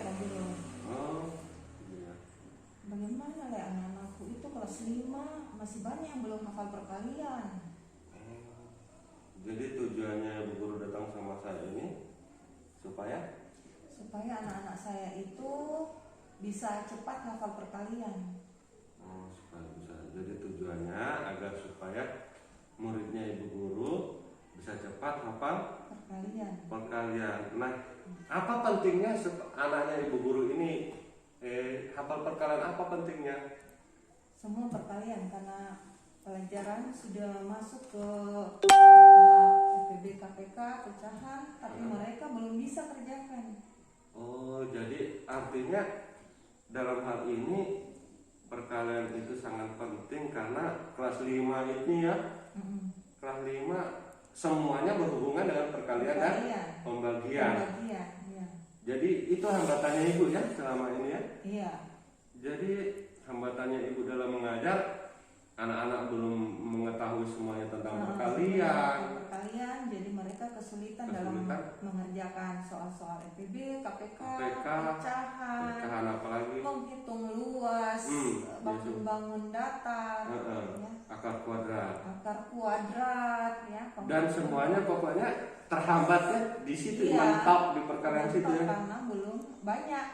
Pak Guru. Oh, iya. Bagaimana le anak-anakku itu kelas 5 masih banyak yang belum hafal perkalian. Oh, jadi tujuannya Ibu Guru datang sama saya ini supaya Anak-anak saya itu bisa cepat hafal perkalian. supaya bisa. Jadi tujuannya agar supaya muridnya Ibu Guru bisa cepat hafal perkalian. Nah, apa pentingnya anaknya Ibu Guru ini hafal perkalian? Apa pentingnya? Semua perkalian karena pelajaran sudah masuk ke FEB KPK pecahan, tapi mereka belum bisa kerjakan. Oh, jadi artinya dalam hal ini perkalian itu sangat penting karena kelas 5 ini ya. Kelas 5 semuanya berhubungan dengan perkalian dan pembagian. Ya. Jadi itu hambatannya Ibu ya selama ini ya? Iya. Jadi hambatannya Ibu dalam mengajar, anak-anak belum mengetahui semuanya tentang perkalian, jadi mereka kesulitan dalam mengerjakan soal-soal FEB, KPK, pecahan apalagi, menghitung luas, bangun datar, ya. akar kuadrat, ya. Dan semuanya pokoknya terhambatnya di situ, mentok di perkalian situ ya. Karena belum banyak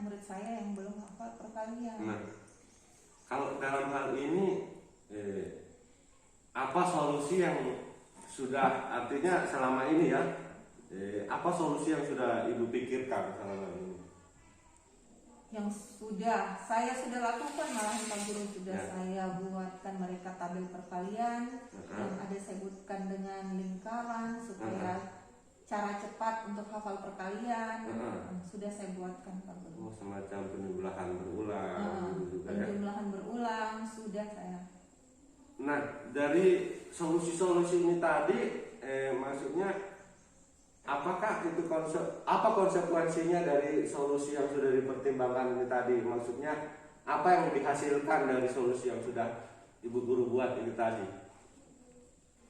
murid saya yang belum hafal perkalian. Nah, kalau dalam hal ini apa solusi yang sudah, artinya selama ini ya, apa solusi yang sudah Ibu pikirkan selama ini? Yang saya sudah lakukan, malahan Pak Guru sudah saya buatkan mereka tabel perkalian yang ada saya buatkan dengan lingkaran supaya cara cepat untuk hafal perkalian sudah saya buatkan Pak Guru. Semacam penjumlahan berulang juga ya. Penjumlahan berulang sudah saya. Nah, dari solusi-solusi ini tadi maksudnya apakah itu apa konsekuensinya dari solusi yang sudah dipertimbangkan ini tadi? Maksudnya apa yang dihasilkan dari solusi yang sudah Ibu Guru buat ini tadi?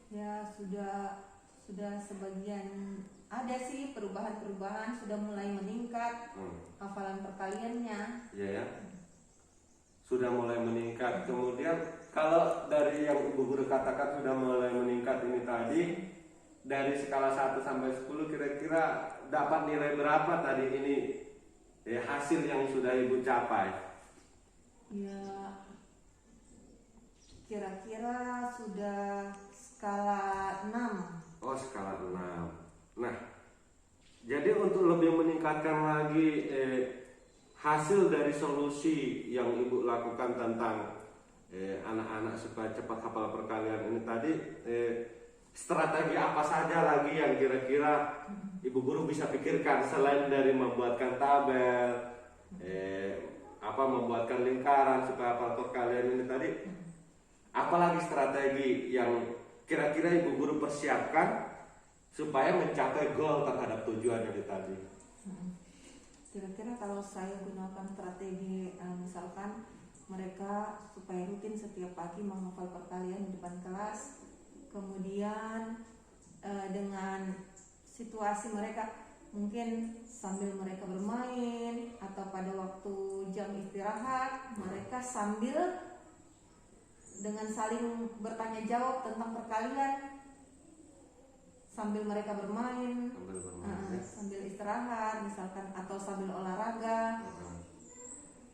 Ya, sudah sebagian ada sih perubahan-perubahan, sudah mulai meningkat hafalan perkaliannya. Iya ya. Sudah mulai meningkat. Kemudian kalau dari yang Ibu Guru katakan sudah mulai meningkat ini tadi, dari skala 1 sampai 10 kira-kira dapat nilai berapa tadi ini hasil yang sudah Ibu capai? Ya, kira-kira sudah skala 6. Oh, skala 6. Nah, jadi untuk lebih meningkatkan lagi hasil dari solusi yang Ibu lakukan tentang anak-anak supaya cepat hafal perkalian ini tadi, strategi apa saja lagi yang kira-kira Ibu Guru bisa pikirkan selain dari membuatkan tabel, membuatkan lingkaran supaya hafal perkalian ini tadi? Apalagi strategi yang kira-kira Ibu Guru persiapkan supaya mencapai goal terhadap tujuan ini tadi? Kira-kira kalau saya gunakan strategi misalkan mereka supaya rutin setiap pagi menghafal perkalian di depan kelas, kemudian dengan situasi mereka mungkin sambil mereka bermain atau pada waktu jam istirahat mereka sambil dengan saling bertanya jawab tentang perkalian sambil mereka bermain, sambil istirahat misalkan atau sambil olahraga.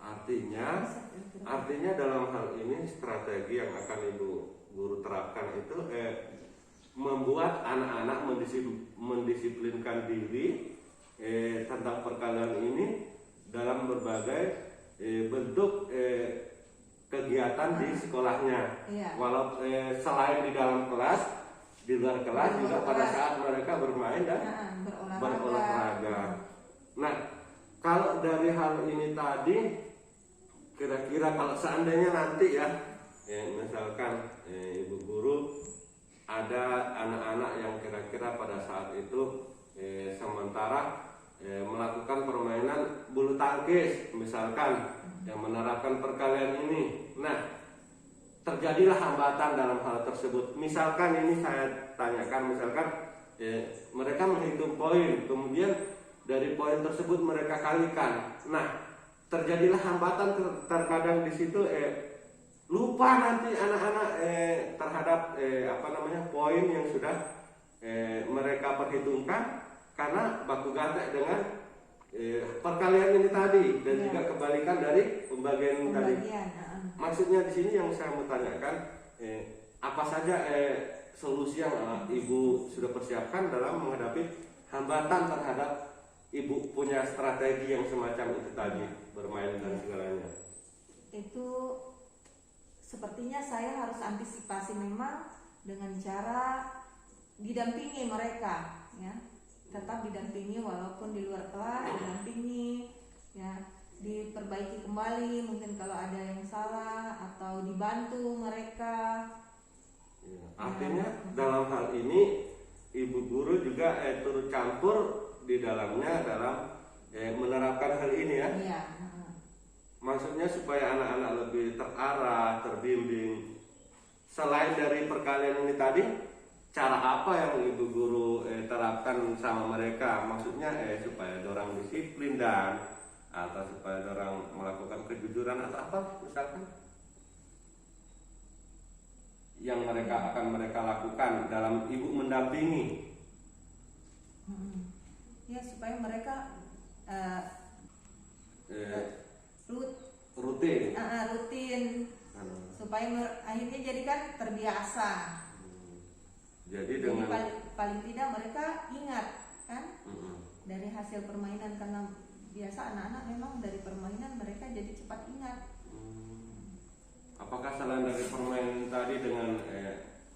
Artinya dalam hal ini strategi yang akan Ibu Guru terapkan itu membuat anak-anak mendisiplinkan diri tentang perkalian ini dalam berbagai bentuk kegiatan di sekolahnya. Walau selain di dalam kelas, di luar kelas juga pada saat mereka bermain dan berolahraga. Nah, kalau dari hal ini tadi, kira-kira kalau seandainya nanti ya misalkan Ibu Guru ada anak-anak yang kira-kira pada saat itu sementara melakukan permainan bulu tangkis misalkan yang menerapkan perkalian ini. Nah, terjadilah hambatan dalam hal tersebut. Misalkan ini saya tanyakan, misalkan mereka menghitung poin, kemudian dari poin tersebut mereka kalikan. Nah, terjadilah hambatan terkadang di situ lupa nanti anak-anak terhadap poin yang sudah mereka perhitungkan karena baku gatek dengan perkalian ini tadi dan juga kebalikan dari pembagian tadi. Maksudnya di sini yang saya mau tanyakan apa saja solusi yang ibu sudah persiapkan dalam menghadapi hambatan terhadap ibu punya strategi yang semacam itu tadi, bermain dan segalanya. Itu sepertinya saya harus antisipasi memang dengan cara didampingi mereka, ya, tetap didampingi walaupun di luar kelas, didampingi, ya, diperbaiki kembali mungkin kalau ada yang salah atau dibantu mereka. Ya, artinya dalam hal ini ibu guru juga turut campur di dalamnya dalam menerapkan hal ini, ya. Iya. Maksudnya supaya anak-anak lebih terarah, terbimbing. Selain dari perkalian ini tadi, cara apa yang ibu guru terapkan sama mereka? Maksudnya supaya orang disiplin dan atau supaya orang melakukan kejujuran atau apa misalkan yang mereka akan mereka lakukan dalam ibu mendampingi. Ya, supaya mereka rutin supaya akhirnya jadi kan terbiasa. Jadi dengan paling tidak mereka ingat kan dari hasil permainan, karena biasa anak-anak memang dari permainan mereka jadi cepat ingat. Apakah selain dari permainan tadi dengan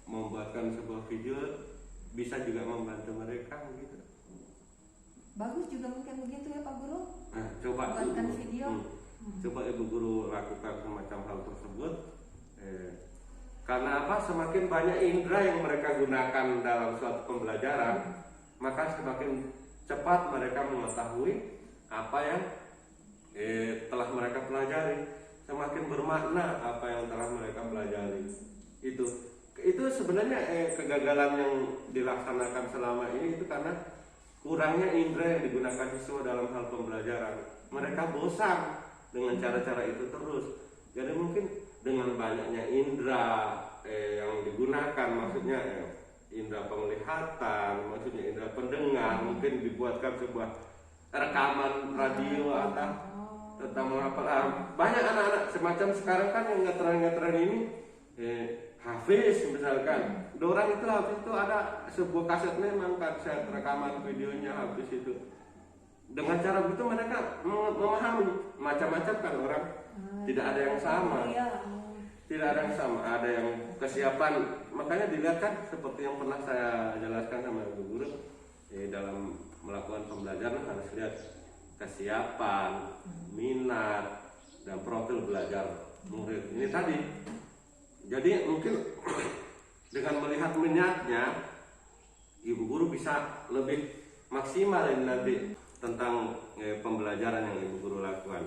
membuatkan sebuah video bisa juga membantu mereka begitu? Bagus juga mungkin begitu ya Pak Guru. Nah, coba buatkan video. Coba ibu guru lakukan semacam hal tersebut. Karena apa? Semakin banyak indera yang mereka gunakan dalam suatu pembelajaran, maka semakin cepat mereka mengetahui apa yang telah mereka pelajari. Semakin bermakna apa yang telah mereka pelajari. Itu sebenarnya kegagalan yang dilaksanakan selama ini itu karena kurangnya indera yang digunakan siswa dalam hal pembelajaran. Mereka bosan dengan cara-cara itu terus. Jadi mungkin dengan banyaknya indera yang digunakan, maksudnya indera penglihatan, maksudnya indera pendengar, mungkin dibuatkan sebuah rekaman radio atau tentang apa. Banyak anak-anak semacam sekarang kan yang ngetren ini Hafiz misalkan, dorang itu Hafiz itu ada sebuah kaset memang kaset rekaman videonya Hafiz itu. Dengan cara begitu mereka memahami macam-macam kan orang, tidak ada yang sama. Tidak ada yang sama, ada yang kesiapan. Makanya dilihat kan seperti yang pernah saya jelaskan sama ibu guru, dalam melakukan pembelajaran harus lihat kesiapan, minat, dan profil belajar murid. Ini tadi. Jadi mungkin dengan melihat minatnya, ibu guru bisa lebih maksimal ini nanti tentang pembelajaran yang ibu guru lakukan.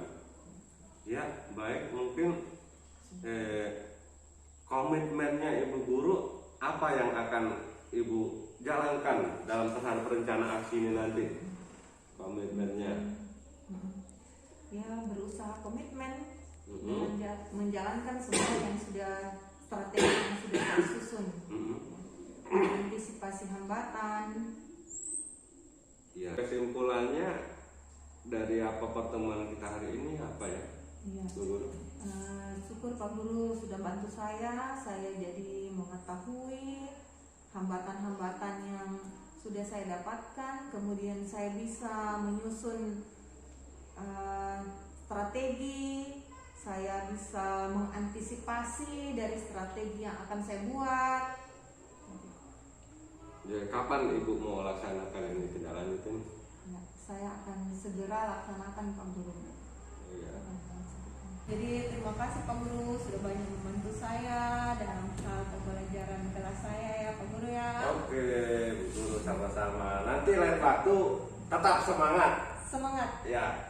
Ya, baik, mungkin komitmennya ibu guru apa yang akan ibu jalankan dalam terhadap rencana aksi ini nanti? Komitmennya? Ya, berusaha komitmen menjalankan semua yang sudah strategi yang sudah saya susun, antisipasi hambatan. Ya, kesimpulannya dari apa pertemuan kita hari ini apa ya? Ya. Bu Guru? Syukur Pak Guru sudah bantu saya jadi mengetahui hambatan-hambatan yang sudah saya dapatkan, kemudian saya bisa menyusun strategi, saya bisa mengantisipasi dari strategi yang akan saya buat. Ya, kapan ibu mau laksanakan ini, tindak lanjutin? Ya, saya akan segera laksanakan Pak Guru. Ya. Jadi terima kasih Pak Guru sudah banyak membantu saya dalam hal pembelajaran kelas saya ya Pak Guru ya. Oke, Bu Guru sama-sama. Nanti lain waktu tetap semangat. Semangat. Ya.